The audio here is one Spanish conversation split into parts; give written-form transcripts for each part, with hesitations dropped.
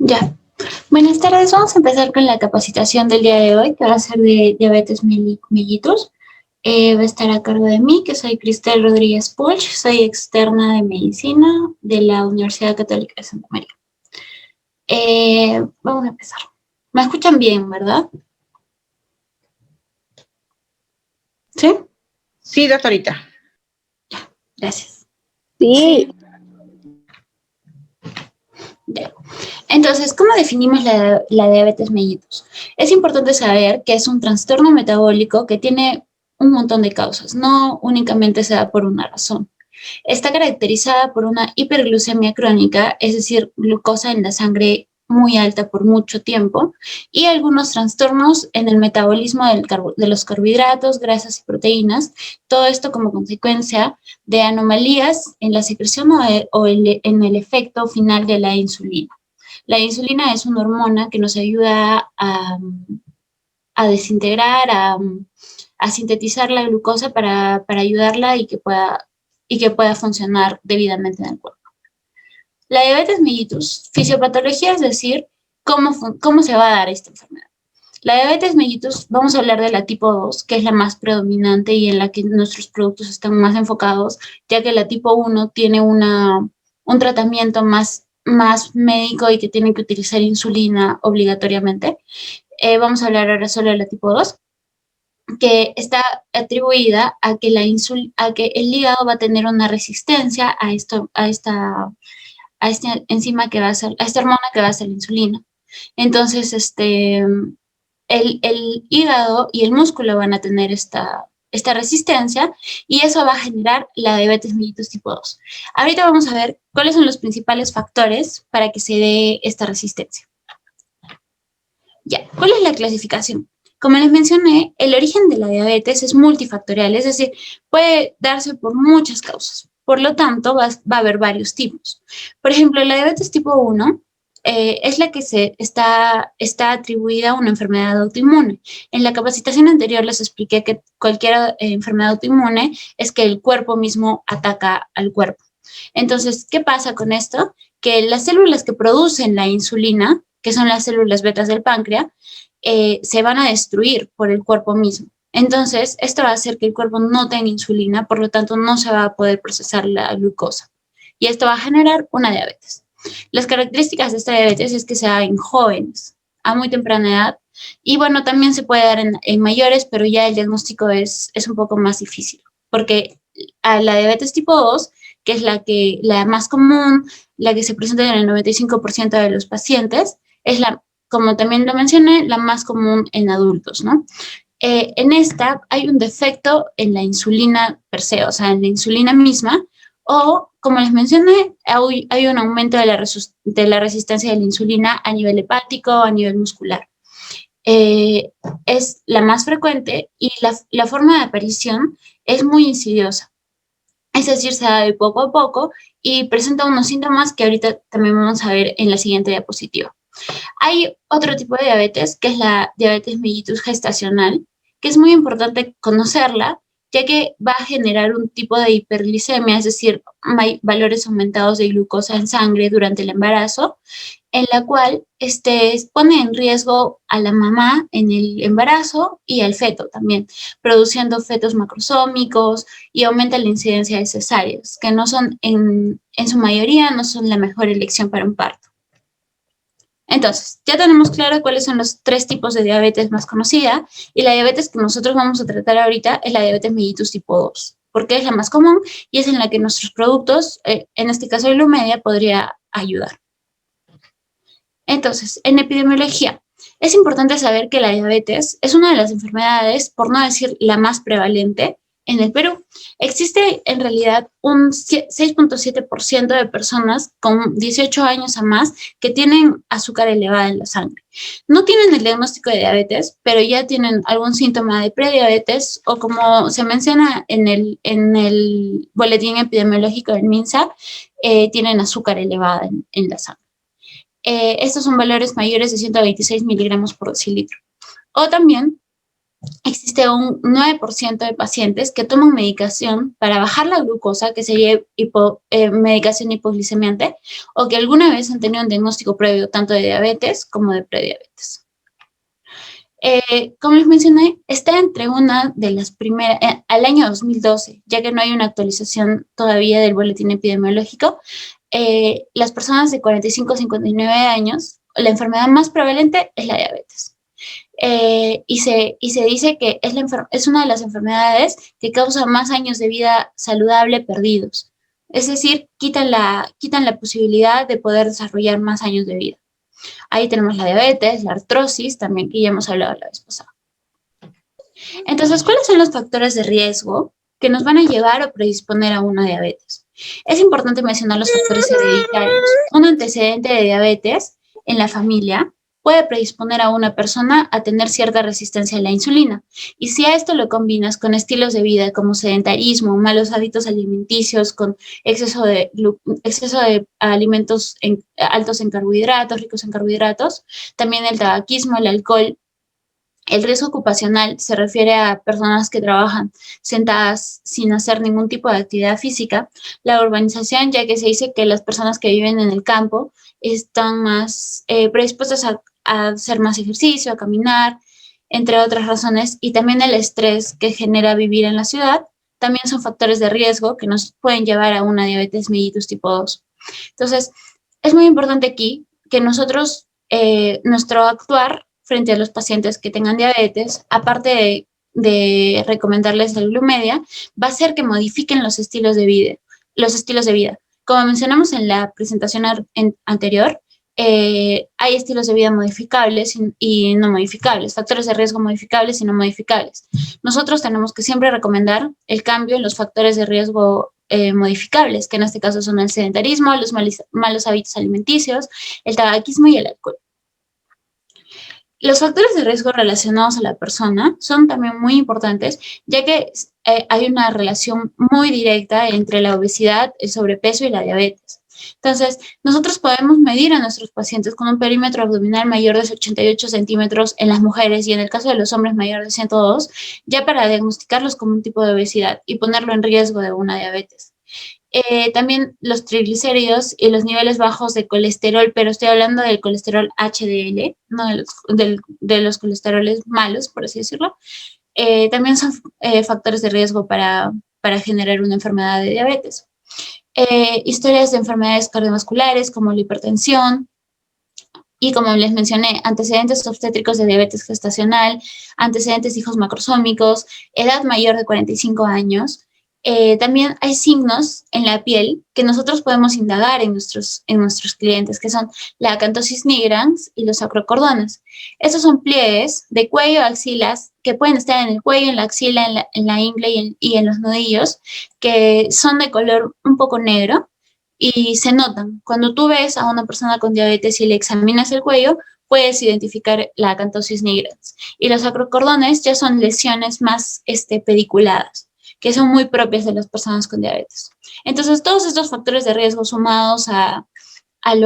Ya. Buenas tardes, vamos a empezar con la capacitación del día de hoy, que va a ser de diabetes mellitus. Va a estar a cargo de mí, que soy Cristel Rodríguez Puig, soy externa de medicina de la Universidad Católica de Santa María. Vamos a empezar. ¿Me escuchan bien, verdad? ¿Sí? Sí, doctorita. Ya, gracias. Sí. Ya. Entonces, ¿cómo definimos la diabetes mellitus? Es importante saber que es un trastorno metabólico que tiene un montón de causas, no únicamente se da por una razón. Está caracterizada por una hiperglucemia crónica, es decir, glucosa en la sangre muy alta por mucho tiempo, y algunos trastornos en el metabolismo de los carbohidratos, grasas y proteínas, todo esto como consecuencia de anomalías en la secreción en el efecto final de la insulina. La insulina es una hormona que nos ayuda a desintegrar, a sintetizar la glucosa para ayudarla y que pueda funcionar debidamente en el cuerpo. La diabetes mellitus, fisiopatología, es decir, cómo se va a dar esta enfermedad. La diabetes mellitus, vamos a hablar de la tipo 2, que es la más predominante y en la que nuestros productos están más enfocados, ya que la tipo 1 tiene un tratamiento más médico y que tiene que utilizar insulina obligatoriamente. Vamos a hablar ahora solo de la tipo 2, que está atribuida a que, a que el hígado va a tener una resistencia a esta enzima que va a ser, a esta hormona que va a ser la insulina. Entonces, el hígado y el músculo van a tener esta resistencia y eso va a generar la diabetes mellitus tipo 2. Ahorita vamos a ver cuáles son los principales factores para que se dé esta resistencia. Ya, ¿cuál es la clasificación? Como les mencioné, el origen de la diabetes es multifactorial, es decir, puede darse por muchas causas. Por lo tanto, va a haber varios tipos. Por ejemplo, la diabetes tipo 1 es la que está atribuida a una enfermedad autoinmune. En la capacitación anterior les expliqué que cualquier enfermedad autoinmune es que el cuerpo mismo ataca al cuerpo. Entonces, ¿qué pasa con esto? Que las células que producen la insulina, que son las células betas del páncreas, se van a destruir por el cuerpo mismo. Entonces, esto va a hacer que el cuerpo no tenga insulina, por lo tanto, no se va a poder procesar la glucosa. Y esto va a generar una diabetes. Las características de esta diabetes es que se da en jóvenes, a muy temprana edad. Y bueno, también se puede dar en mayores, pero ya el diagnóstico es un poco más difícil, porque a la diabetes tipo 2, que es la más común, la que se presenta en el 95% de los pacientes, es como también lo mencioné, la más común en adultos, ¿no? En esta hay un defecto en la insulina per se, o sea, en la insulina misma, o, como les mencioné, hay un aumento de la resistencia de la insulina a nivel hepático, a nivel muscular. Es la más frecuente y la forma de aparición es muy insidiosa. Es decir, se da de poco a poco y presenta unos síntomas que ahorita también vamos a ver en la siguiente diapositiva. Hay otro tipo de diabetes, que es la diabetes mellitus gestacional, que es muy importante conocerla, ya que va a generar un tipo de hiperglicemia, es decir, hay valores aumentados de glucosa en sangre durante el embarazo, en la cual pone en riesgo a la mamá en el embarazo y al feto también, produciendo fetos macrosómicos y aumenta la incidencia de cesáreas, que no son, en su mayoría, no son la mejor elección para un parto. Entonces, ya tenemos claro cuáles son los 3 tipos de diabetes más conocida y la diabetes que nosotros vamos a tratar ahorita es la diabetes mellitus tipo 2, porque es la más común y es en la que nuestros productos, en este caso el Ilumedia, podría ayudar. Entonces, en epidemiología, es importante saber que la diabetes es una de las enfermedades, por no decir la más prevalente, en el Perú. Existe en realidad un 6.7% de personas con 18 años o más que tienen azúcar elevada en la sangre. No tienen el diagnóstico de diabetes, pero ya tienen algún síntoma de prediabetes o, como se menciona en el boletín epidemiológico del MINSA, tienen azúcar elevada en la sangre. Estos son valores mayores de 126 miligramos por decilitro. O también existe un 9% de pacientes que toman medicación para bajar la glucosa, que sería medicación hipoglicemiante, o que alguna vez han tenido un diagnóstico previo tanto de diabetes como de prediabetes. Como les mencioné, está entre una de las primeras, al año 2012, ya que no hay una actualización todavía del boletín epidemiológico, las personas de 45 a 59 años, la enfermedad más prevalente es la diabetes. Y se dice que es una de las enfermedades que causa más años de vida saludable perdidos. Es decir, quitan la posibilidad de poder desarrollar más años de vida. Ahí tenemos la diabetes, la artrosis, también que ya hemos hablado la vez pasada. Entonces, ¿cuáles son los factores de riesgo que nos van a llevar o predisponer a una diabetes? Es importante mencionar los factores hereditarios. Un antecedente de diabetes en la familia puede predisponer a una persona a tener cierta resistencia a la insulina. Y si a esto lo combinas con estilos de vida como sedentarismo, malos hábitos alimenticios, con exceso de alimentos altos en carbohidratos, ricos en carbohidratos, también el tabaquismo, el alcohol. El riesgo ocupacional se refiere a personas que trabajan sentadas sin hacer ningún tipo de actividad física. La urbanización, ya que se dice que las personas que viven en el campo están más predispuestas a hacer más ejercicio, a caminar, entre otras razones. Y también el estrés que genera vivir en la ciudad también son factores de riesgo que nos pueden llevar a una diabetes mellitus tipo 2. Entonces, es muy importante aquí que nosotros, nuestro actuar frente a los pacientes que tengan diabetes, aparte de recomendarles el Glumedia, va a ser que modifiquen los estilos de vida. Como mencionamos en la presentación anterior, hay estilos de vida modificables y no modificables, factores de riesgo modificables y no modificables. Nosotros tenemos que siempre recomendar el cambio en los factores de riesgo modificables, que en este caso son el sedentarismo, los malos hábitos alimenticios, el tabaquismo y el alcohol. Los factores de riesgo relacionados a la persona son también muy importantes, ya que hay una relación muy directa entre la obesidad, el sobrepeso y la diabetes. Entonces, nosotros podemos medir a nuestros pacientes con un perímetro abdominal mayor de 88 centímetros en las mujeres y en el caso de los hombres mayor de 102, ya para diagnosticarlos como un tipo de obesidad y ponerlo en riesgo de una diabetes. También los triglicéridos y los niveles bajos de colesterol, pero estoy hablando del colesterol HDL, no de los colesteroles malos, por así decirlo, también son factores de riesgo para generar una enfermedad de diabetes. Historias de enfermedades cardiovasculares como la hipertensión, y como les mencioné, antecedentes obstétricos de diabetes gestacional, antecedentes de hijos macrosómicos, edad mayor de 45 años. También hay signos en la piel que nosotros podemos indagar en nuestros clientes, que son la acantosis nigrans y los acrocordones. Estos son pliegues de cuello a axilas que pueden estar en el cuello, en la axila, en la ingle y en los nudillos, que son de color un poco negro y se notan. Cuando tú ves a una persona con diabetes y le examinas el cuello, puedes identificar la acantosis nigrans. Y los acrocordones ya son lesiones más pediculadas, que son muy propias de las personas con diabetes. Entonces, todos estos factores de riesgo sumados al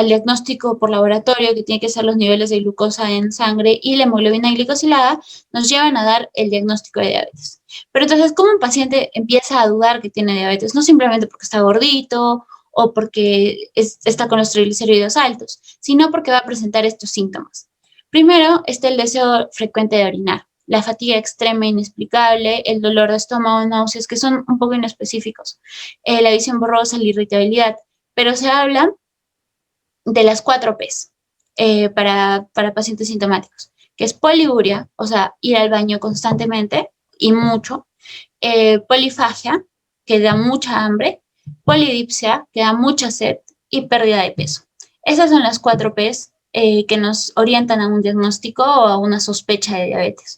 diagnóstico por laboratorio, que tiene que ser los niveles de glucosa en sangre y la hemoglobina glicosilada, nos llevan a dar el diagnóstico de diabetes. Pero entonces, ¿cómo un paciente empieza a dudar que tiene diabetes? No simplemente porque está gordito o porque está con los triglicéridos altos, sino porque va a presentar estos síntomas. Primero está el deseo frecuente de orinar, la fatiga extrema e inexplicable, el dolor de estómago, náuseas, que son un poco inespecíficos, la visión borrosa, la irritabilidad, pero se habla de las 4 Ps para pacientes sintomáticos, que es poliuria, o sea, ir al baño constantemente y mucho, polifagia, que da mucha hambre, polidipsia, que da mucha sed, y pérdida de peso. Esas son las 4 Ps que nos orientan a un diagnóstico o a una sospecha de diabetes.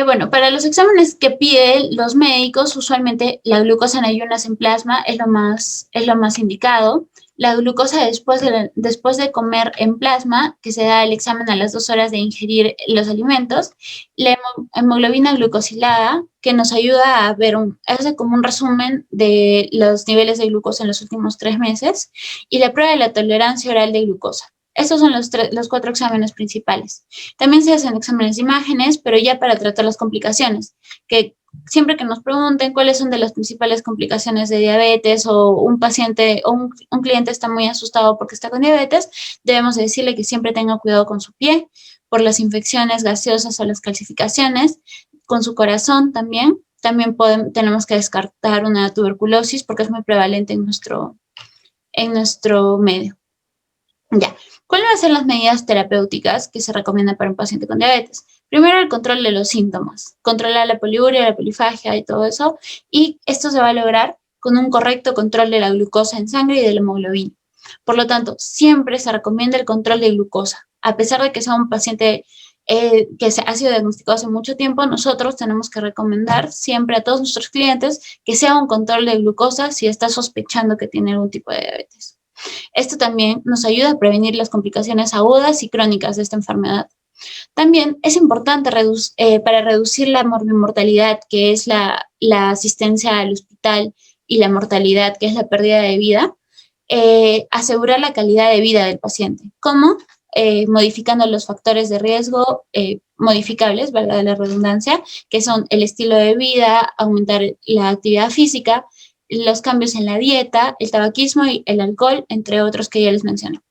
Bueno, para los exámenes que piden los médicos, usualmente la glucosa en ayunas en plasma es lo más indicado. La glucosa después de comer en plasma, que se da el examen a las 2 horas de ingerir los alimentos. La hemoglobina glucosilada, que nos ayuda a ver, hace como un resumen de los niveles de glucosa en los últimos 3 meses. Y la prueba de la tolerancia oral de glucosa. Estos son los 4 exámenes principales. También se hacen exámenes de imágenes, pero ya para tratar las complicaciones, que siempre que nos pregunten cuáles son de las principales complicaciones de diabetes o un paciente o un cliente está muy asustado porque está con diabetes, debemos decirle que siempre tenga cuidado con su pie por las infecciones gaseosas o las calcificaciones, con su corazón también. También tenemos que descartar una tuberculosis porque es muy prevalente en nuestro medio. Ya, ¿cuáles van a ser las medidas terapéuticas que se recomiendan para un paciente con diabetes? Primero, el control de los síntomas, controlar la poliuria, la polifagia y todo eso, y esto se va a lograr con un correcto control de la glucosa en sangre y de la hemoglobina. Por lo tanto, siempre se recomienda el control de glucosa. A pesar de que sea un paciente que ha sido diagnosticado hace mucho tiempo, nosotros tenemos que recomendar siempre a todos nuestros clientes que se haga un control de glucosa si está sospechando que tiene algún tipo de diabetes. Esto también nos ayuda a prevenir las complicaciones agudas y crónicas de esta enfermedad. También es importante para reducir la morbimortalidad, que es la asistencia al hospital, y la mortalidad, que es la pérdida de vida, asegurar la calidad de vida del paciente. ¿Cómo? Modificando los factores de riesgo modificables, valga la redundancia, que son el estilo de vida, aumentar la actividad física, los cambios en la dieta, el tabaquismo y el alcohol, entre otros que ya les mencioné.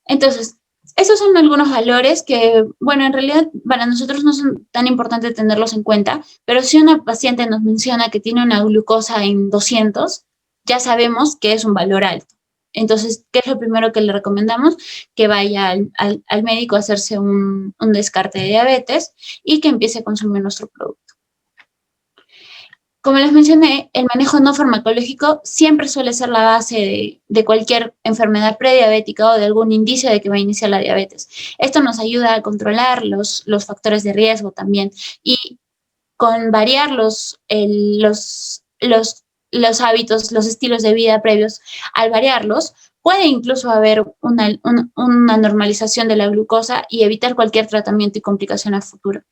Entonces, esos son algunos valores que, bueno, en realidad para nosotros no son tan importantes tenerlos en cuenta, pero si una paciente nos menciona que tiene una glucosa en 200, ya sabemos que es un valor alto. Entonces, ¿qué es lo primero que le recomendamos? Que vaya al médico a hacerse un descarte de diabetes y que empiece a consumir nuestro producto. Como les mencioné, el manejo no farmacológico siempre suele ser la base de cualquier enfermedad prediabética o de algún indicio de que va a iniciar la diabetes. Esto nos ayuda a controlar los factores de riesgo también y con variar los hábitos, los estilos de vida previos, al variarlos, puede incluso haber una normalización de la glucosa y evitar cualquier tratamiento y complicación a futuro.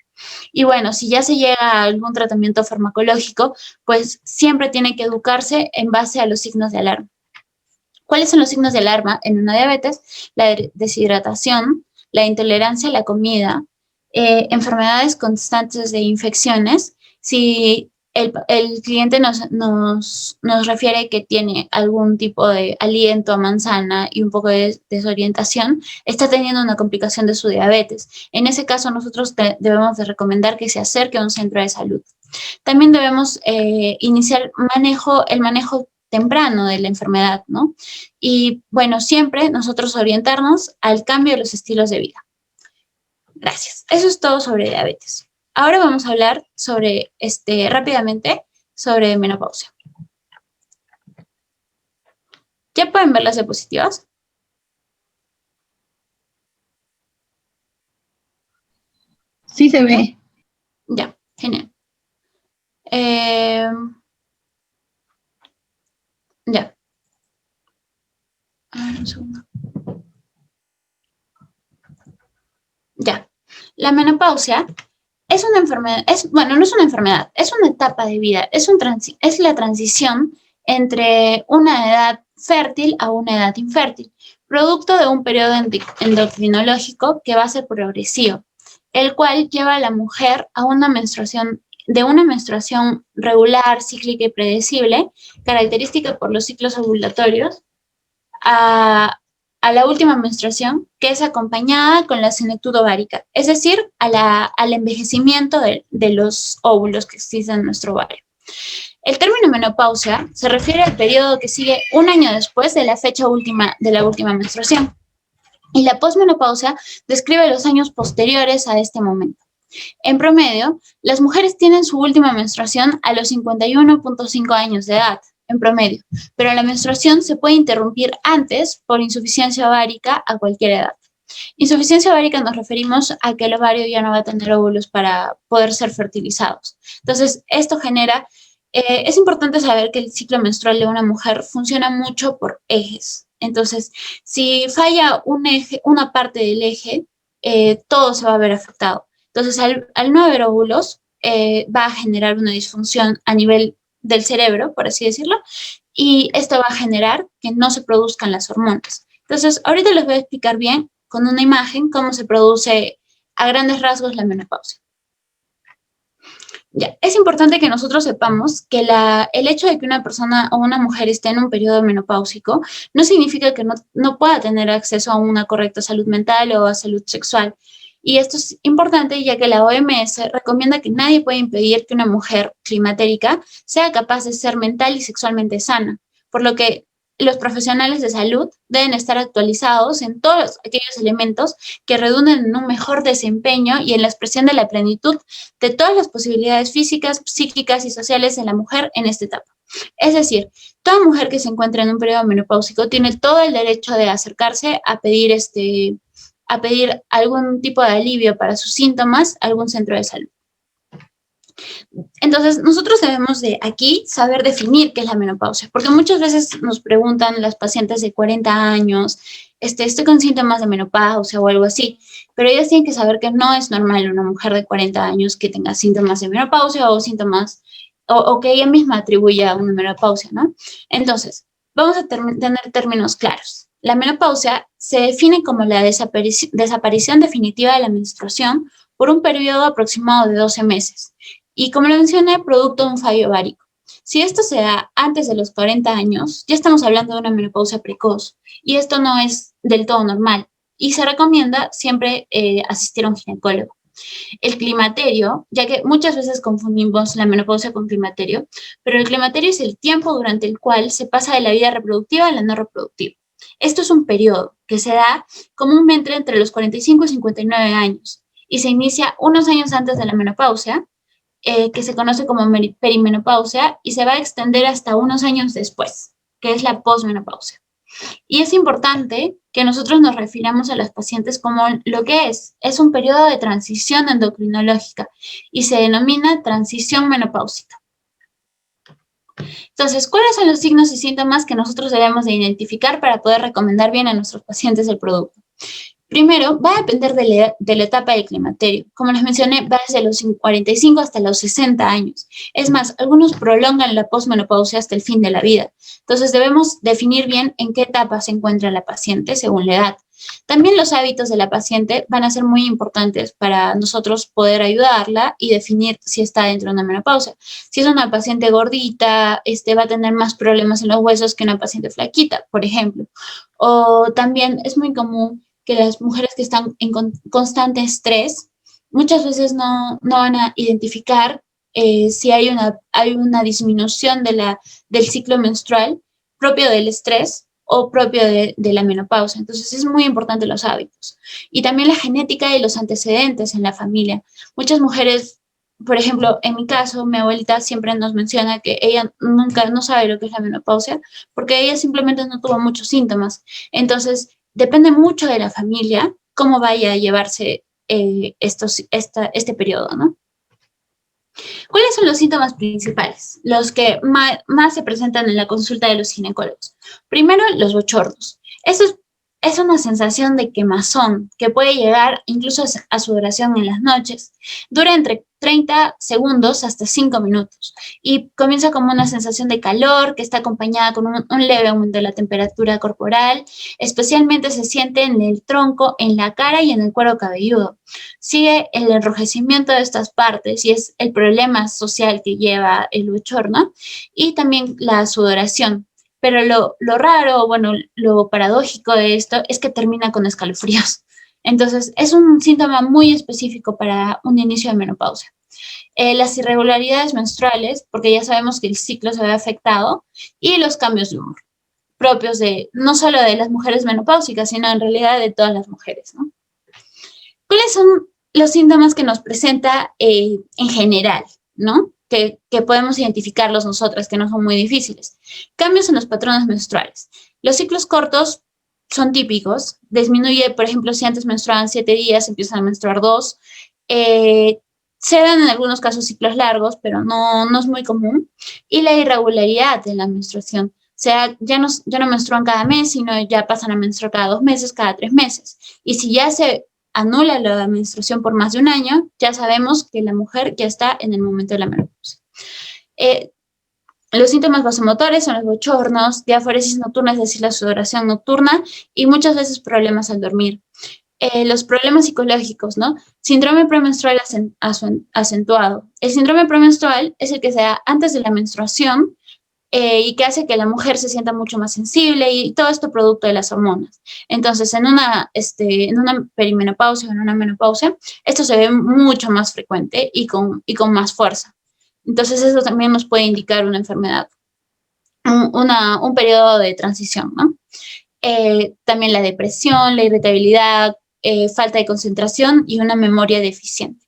Y bueno, si ya se llega a algún tratamiento farmacológico, pues siempre tiene que educarse en base a los signos de alarma. ¿Cuáles son los signos de alarma en una diabetes? La deshidratación, la intolerancia a la comida, enfermedades constantes de infecciones. Si el cliente nos refiere que tiene algún tipo de aliento a manzana y un poco de desorientación, está teniendo una complicación de su diabetes. En ese caso, nosotros debemos de recomendar que se acerque a un centro de salud. También debemos iniciar el manejo temprano de la enfermedad, ¿no? Y bueno, siempre nosotros orientarnos al cambio de los estilos de vida. Gracias. Eso es todo sobre diabetes. Ahora vamos a hablar rápidamente sobre menopausia. ¿Ya pueden ver las diapositivas? Sí se ve. Ya, genial. Ya. A ver, un segundo. Ya. La menopausia es una enfermedad, no es una enfermedad, es una etapa de vida, es la transición entre una edad fértil a una edad infértil, producto de un periodo endocrinológico que va a ser progresivo, el cual lleva a la mujer a una menstruación regular, cíclica y predecible, característica por los ciclos ovulatorios, a la última menstruación, que es acompañada con la senectud ovárica, es decir, al envejecimiento de los óvulos que existen en nuestro ovario. El término menopausia se refiere al periodo que sigue un año después de la fecha última de la última menstruación. Y la posmenopausia describe los años posteriores a este momento. En promedio, las mujeres tienen su última menstruación a los 51.5 años de edad, en promedio, pero la menstruación se puede interrumpir antes por insuficiencia ovárica a cualquier edad. Insuficiencia ovárica nos referimos a que el ovario ya no va a tener óvulos para poder ser fertilizados. Entonces, esto genera, es importante saber que el ciclo menstrual de una mujer funciona mucho por ejes. Entonces, si falla un eje, una parte del eje, todo se va a ver afectado. Entonces, al no haber óvulos, va a generar una disfunción a nivel del cerebro, por así decirlo, y esto va a generar que no se produzcan las hormonas. Entonces, ahorita les voy a explicar bien con una imagen cómo se produce a grandes rasgos la menopausia. Ya, es importante que nosotros sepamos que el hecho de que una persona o una mujer esté en un periodo menopáusico no significa que no pueda tener acceso a una correcta salud mental o a salud sexual. Y esto es importante ya que la OMS recomienda que nadie puede impedir que una mujer climatérica sea capaz de ser mental y sexualmente sana, por lo que los profesionales de salud deben estar actualizados en todos aquellos elementos que redunden en un mejor desempeño y en la expresión de la plenitud de todas las posibilidades físicas, psíquicas y sociales de la mujer en esta etapa. Es decir, toda mujer que se encuentra en un periodo menopáusico tiene todo el derecho de acercarse a pedir algún tipo de alivio para sus síntomas a algún centro de salud. Entonces, nosotros debemos de aquí saber definir qué es la menopausia, porque muchas veces nos preguntan las pacientes de 40 años, estoy con síntomas de menopausia o algo así, pero ellas tienen que saber que no es normal una mujer de 40 años que tenga síntomas de menopausia o síntomas, o que ella misma atribuya a una menopausia, ¿no? Entonces, vamos a tener términos claros. La menopausia se define como la desaparición definitiva de la menstruación por un periodo aproximado de 12 meses. Y como lo mencioné, producto de un fallo ovárico. Si esto se da antes de los 40 años, ya estamos hablando de una menopausia precoz. Y esto no es del todo normal. Y se recomienda siempre asistir a un ginecólogo. El climaterio, ya que muchas veces confundimos la menopausia con climaterio, pero el climaterio es el tiempo durante el cual se pasa de la vida reproductiva a la no reproductiva. Esto es un periodo que se da comúnmente entre los 45 y 59 años y se inicia unos años antes de la menopausia, que se conoce como perimenopausia y se va a extender hasta unos años después, que es la posmenopausia. Y es importante que nosotros nos refiramos a las pacientes como lo que es un periodo de transición endocrinológica y se denomina transición menopáusica. Entonces, ¿cuáles son los signos y síntomas que nosotros debemos de identificar para poder recomendar bien a nuestros pacientes el producto? Primero, va a depender de la etapa del climaterio. Como les mencioné, va desde los 45 hasta los 60 años. Es más, algunos prolongan la posmenopausia hasta el fin de la vida. Entonces, debemos definir bien en qué etapa se encuentra la paciente según la edad. También los hábitos de la paciente van a ser muy importantes para nosotros poder ayudarla y definir si está dentro de una menopausia. Si es una paciente gordita, va a tener más problemas en los huesos que una paciente flaquita, por ejemplo. O también es muy común que las mujeres que están en constante estrés muchas veces no van a identificar si hay una disminución del ciclo menstrual propio del estrés o propio de la menopausia. Entonces es muy importante los hábitos. Y también la genética y los antecedentes en la familia. Muchas mujeres, por ejemplo, en mi caso, mi abuelita siempre nos menciona que ella nunca no sabe lo que es la menopausia porque ella simplemente no tuvo muchos síntomas. Entonces, depende mucho de la familia cómo vaya a llevarse este periodo, ¿no? ¿Cuáles son los síntomas principales? Los que más se presentan en la consulta de los ginecólogos. Primero, los bochornos. Eso es una sensación de quemazón que puede llegar incluso a sudoración en las noches. Dura entre 30 segundos hasta 5 minutos y comienza como una sensación de calor que está acompañada con un leve aumento de la temperatura corporal. Especialmente se siente en el tronco, en la cara y en el cuero cabelludo. Sigue el enrojecimiento de estas partes y es el problema social que lleva el bochorno y también la sudoración. Pero lo raro, bueno, lo paradójico de esto es que termina con escalofríos. Entonces, es un síntoma muy específico para un inicio de menopausia. Las irregularidades menstruales, porque ya sabemos que el ciclo se ve afectado, y los cambios de humor, propios no solo de las mujeres menopáusicas, sino en realidad de todas las mujeres, ¿no? ¿Cuáles son los síntomas que nos presenta en general, ¿no? Que podemos identificarlos nosotras, que no son muy difíciles. Cambios en los patrones menstruales. Los ciclos cortos son típicos. Disminuye, por ejemplo, si antes menstruaban 7 días, empiezan a menstruar 2. Se dan en algunos casos ciclos largos, pero no es muy común. Y la irregularidad de la menstruación. O sea, ya no menstruan cada mes, sino ya pasan a menstruar cada 2 meses, cada 3 meses. Y si ya se anula la menstruación por más de un año, ya sabemos que la mujer ya está en el momento de la menopausia. Los síntomas vasomotores son los bochornos, diaforesis nocturna, es decir, la sudoración nocturna, y muchas veces problemas al dormir. Los problemas psicológicos, ¿no? Síndrome premenstrual acentuado. El síndrome premenstrual es el que se da antes de la menstruación y que hace que la mujer se sienta mucho más sensible y todo esto producto de las hormonas. Entonces, en una perimenopausia o en una menopausia, esto se ve mucho más frecuente y con más fuerza. Entonces, eso también nos puede indicar una enfermedad, un periodo de transición, ¿no? También la depresión, la irritabilidad, falta de concentración y una memoria deficiente.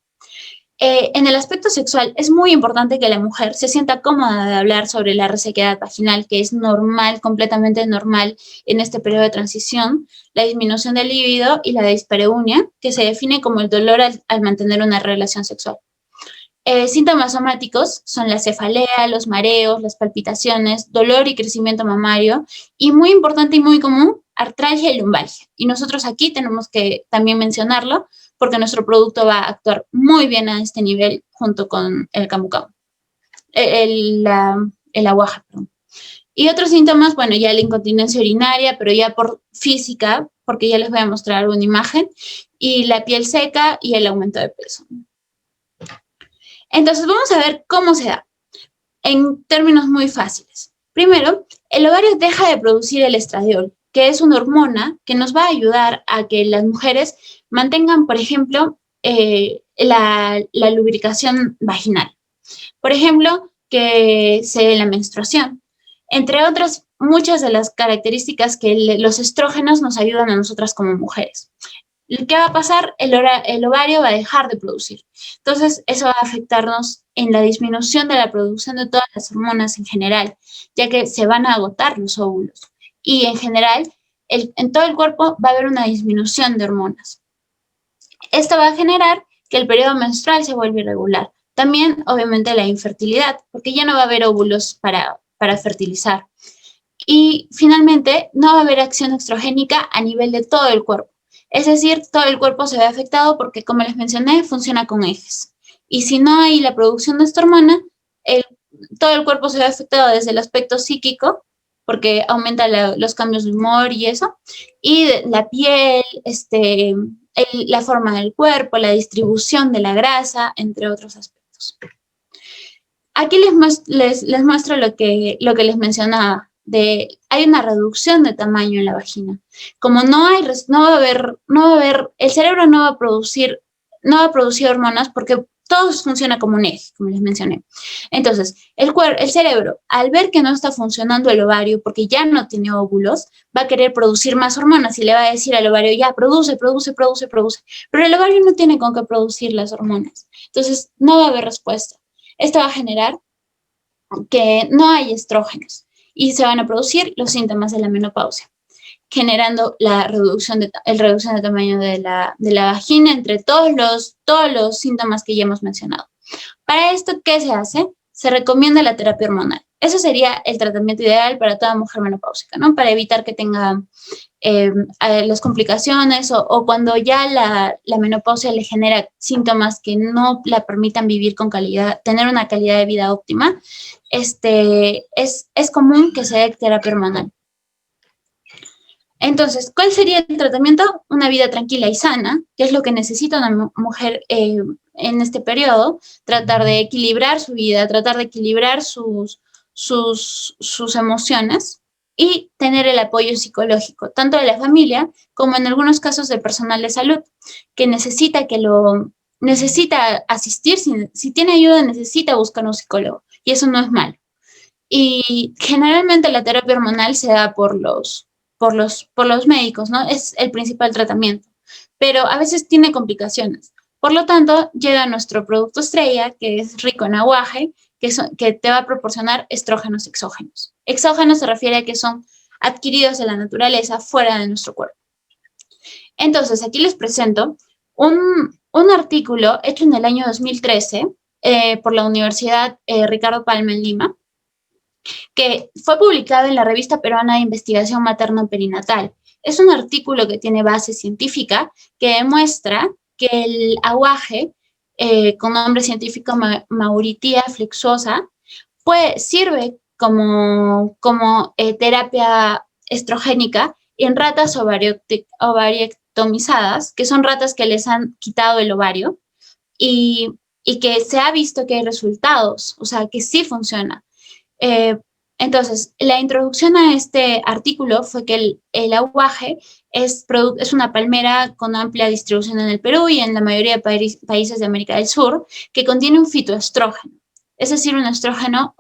En el aspecto sexual, es muy importante que la mujer se sienta cómoda de hablar sobre la resequedad vaginal, que es normal, completamente normal en este periodo de transición, la disminución del líbido y la dispareunia, que se define como el dolor al mantener una relación sexual. Síntomas somáticos son la cefalea, los mareos, las palpitaciones, dolor y crecimiento mamario y muy importante y muy común, artralgia y lumbalgia. Y nosotros aquí tenemos que también mencionarlo porque nuestro producto va a actuar muy bien a este nivel junto con el camu camu, el aguaja, perdón. Y otros síntomas, bueno, ya la incontinencia urinaria, pero ya por física, porque ya les voy a mostrar una imagen, y la piel seca y el aumento de peso. Entonces, vamos a ver cómo se da, en términos muy fáciles. Primero, el ovario deja de producir el estradiol, que es una hormona que nos va a ayudar a que las mujeres mantengan, por ejemplo, la lubricación vaginal. Por ejemplo, que se dé la menstruación. Entre otras, muchas de las características que los estrógenos nos ayudan a nosotras como mujeres. ¿Qué va a pasar? El ovario va a dejar de producir. Entonces, eso va a afectarnos en la disminución de la producción de todas las hormonas en general, ya que se van a agotar los óvulos. Y en general, en todo el cuerpo va a haber una disminución de hormonas. Esto va a generar que el periodo menstrual se vuelva irregular. También, obviamente, la infertilidad, porque ya no va a haber óvulos para fertilizar. Y finalmente, no va a haber acción estrogénica a nivel de todo el cuerpo. Es decir, todo el cuerpo se ve afectado porque, como les mencioné, funciona con ejes. Y si no hay la producción de esta hormona, todo el cuerpo se ve afectado desde el aspecto psíquico, porque aumenta los cambios de humor y eso, y la piel, la forma del cuerpo, la distribución de la grasa, entre otros aspectos. Aquí les muestro lo que les mencionaba. Hay una reducción de tamaño en la vagina. Como no va a haber, el cerebro no va a producir hormonas porque todo funciona como un eje, como les mencioné. Entonces, el cerebro, al ver que no está funcionando el ovario porque ya no tiene óvulos, va a querer producir más hormonas y le va a decir al ovario, ya, produce. Pero el ovario no tiene con qué producir las hormonas. Entonces, no va a haber respuesta. Esto va a generar que no hay estrógenos y se van a producir los síntomas de la menopausia, generando la reducción de tamaño de la vagina, entre todos los síntomas que ya hemos mencionado. Para esto, ¿qué se hace? Se recomienda la terapia hormonal. Eso sería el tratamiento ideal para toda mujer menopáusica, ¿no? Para evitar que tenga las complicaciones o cuando ya la menopausia le genera síntomas que no la permitan vivir con calidad, tener una calidad de vida óptima, es común que se dé terapia hormonal. Entonces, ¿cuál sería el tratamiento? Una vida tranquila y sana, que es lo que necesita una mujer en este periodo, tratar de equilibrar su vida, tratar de equilibrar sus emociones y tener el apoyo psicológico, tanto de la familia como en algunos casos del personal de salud, que necesita asistir, si tiene ayuda necesita buscar un psicólogo, y eso no es malo. Y generalmente la terapia hormonal se da por los médicos, ¿no? Es el principal tratamiento, pero a veces tiene complicaciones. Por lo tanto, llega nuestro producto estrella, que es rico en aguaje, que te va a proporcionar estrógenos exógenos. Exógenos se refiere a que son adquiridos de la naturaleza fuera de nuestro cuerpo. Entonces, aquí les presento un artículo hecho en el año 2013 por la Universidad Ricardo Palma en Lima, que fue publicado en la Revista Peruana de Investigación Materno-Perinatal. Es un artículo que tiene base científica que demuestra que el aguaje, con nombre científico Mauritia flexuosa, sirve terapia estrogénica en ratas ovariectomizadas, que son ratas que les han quitado el ovario y, y que se ha visto que hay resultados, o sea, que sí funciona. Eh, entonces, la introducción a este artículo fue que el aguaje es una palmera con amplia distribución en el Perú y en la mayoría de países de América del Sur, que contiene un fitoestrógeno, es decir, un estrógeno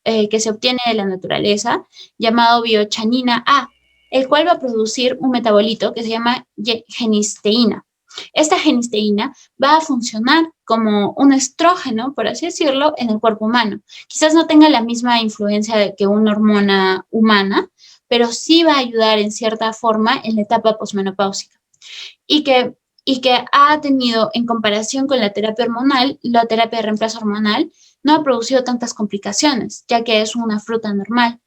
que se obtiene de la naturaleza, llamado biochanina A, el cual va a producir un metabolito que se llama genisteína. Esta genisteína va a funcionar como un estrógeno, por así decirlo, en el cuerpo humano. Quizás no tenga la misma influencia que una hormona humana, pero sí va a ayudar en cierta forma en la etapa posmenopáusica. Y que ha tenido, en comparación con la terapia hormonal, la terapia de reemplazo hormonal, no ha producido tantas complicaciones, ya que es una fruta normal.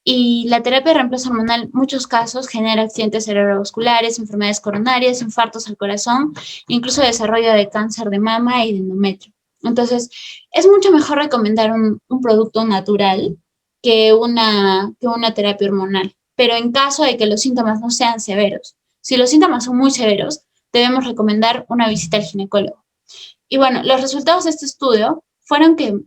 Y la terapia de reemplazo hormonal en muchos casos genera accidentes cerebrovasculares, enfermedades coronarias, infartos al corazón, incluso desarrollo de cáncer de mama y de endometrio. Entonces, es mucho mejor recomendar un producto natural que una terapia hormonal. Pero en caso de que los síntomas no sean severos, si los síntomas son muy severos, debemos recomendar una visita al ginecólogo. Y bueno, los resultados de este estudio fueron que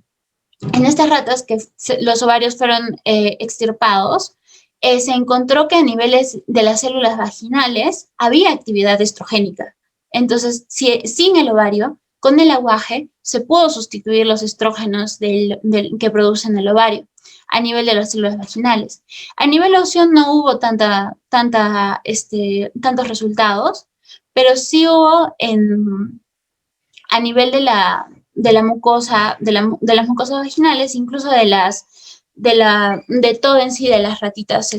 en estas ratas que los ovarios fueron extirpados, se encontró que a niveles de las células vaginales había actividad estrogénica. Entonces, sin el ovario, con el aguaje, se pudo sustituir los estrógenos que producen el ovario a nivel de las células vaginales. A nivel óseo no hubo tantos resultados, pero sí hubo a nivel de la mucosa, de las mucosas vaginales, incluso de todo en sí, de las ratitas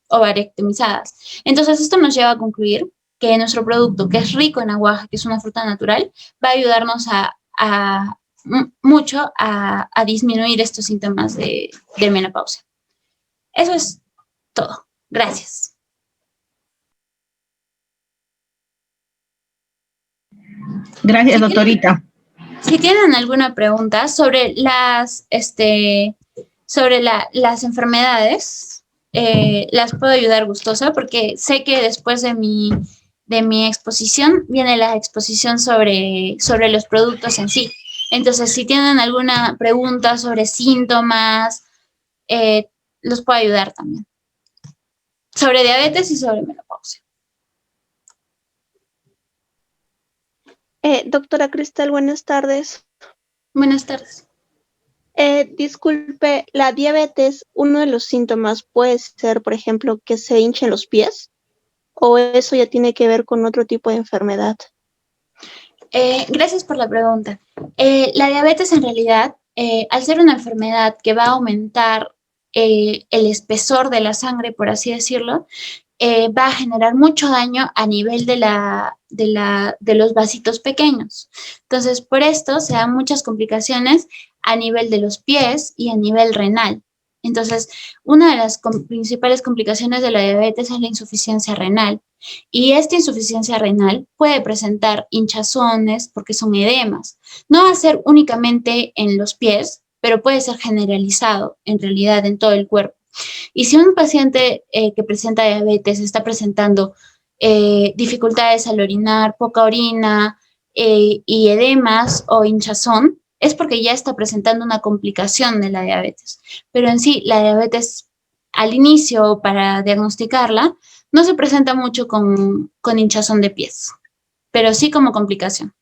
ovarectomizadas. Entonces, esto nos lleva a concluir que nuestro producto, que es rico en aguaje, que es una fruta natural, va a ayudarnos mucho a disminuir estos síntomas de menopausia. Eso es todo. Gracias. Gracias, doctorita. Si tienen alguna pregunta sobre las enfermedades, las puedo ayudar gustosa porque sé que después de mi exposición viene la exposición sobre los productos en sí. Entonces, si tienen alguna pregunta sobre síntomas, los puedo ayudar también. Sobre diabetes y sobre menopausia. Doctora Cristal, buenas tardes. Buenas tardes. Disculpe, ¿la diabetes, uno de los síntomas puede ser, por ejemplo, que se hinchen los pies? ¿O eso ya tiene que ver con otro tipo de enfermedad? Gracias por la pregunta. La diabetes en realidad, al ser una enfermedad que va a aumentar el espesor de la sangre, por así decirlo, va a generar mucho daño a nivel de los vasitos pequeños. Entonces, por esto se dan muchas complicaciones a nivel de los pies y a nivel renal. Entonces, una de las principales complicaciones de la diabetes es la insuficiencia renal. Y esta insuficiencia renal puede presentar hinchazones porque son edemas. No va a ser únicamente en los pies, pero puede ser generalizado en realidad en todo el cuerpo. Y si un paciente que presenta diabetes está presentando dificultades al orinar, poca orina y edemas o hinchazón, es porque ya está presentando una complicación de la diabetes. Pero en sí, la diabetes al inicio, para diagnosticarla, no se presenta mucho con hinchazón de pies, pero sí como complicación.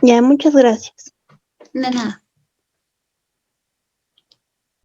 Ya, muchas gracias. De nada.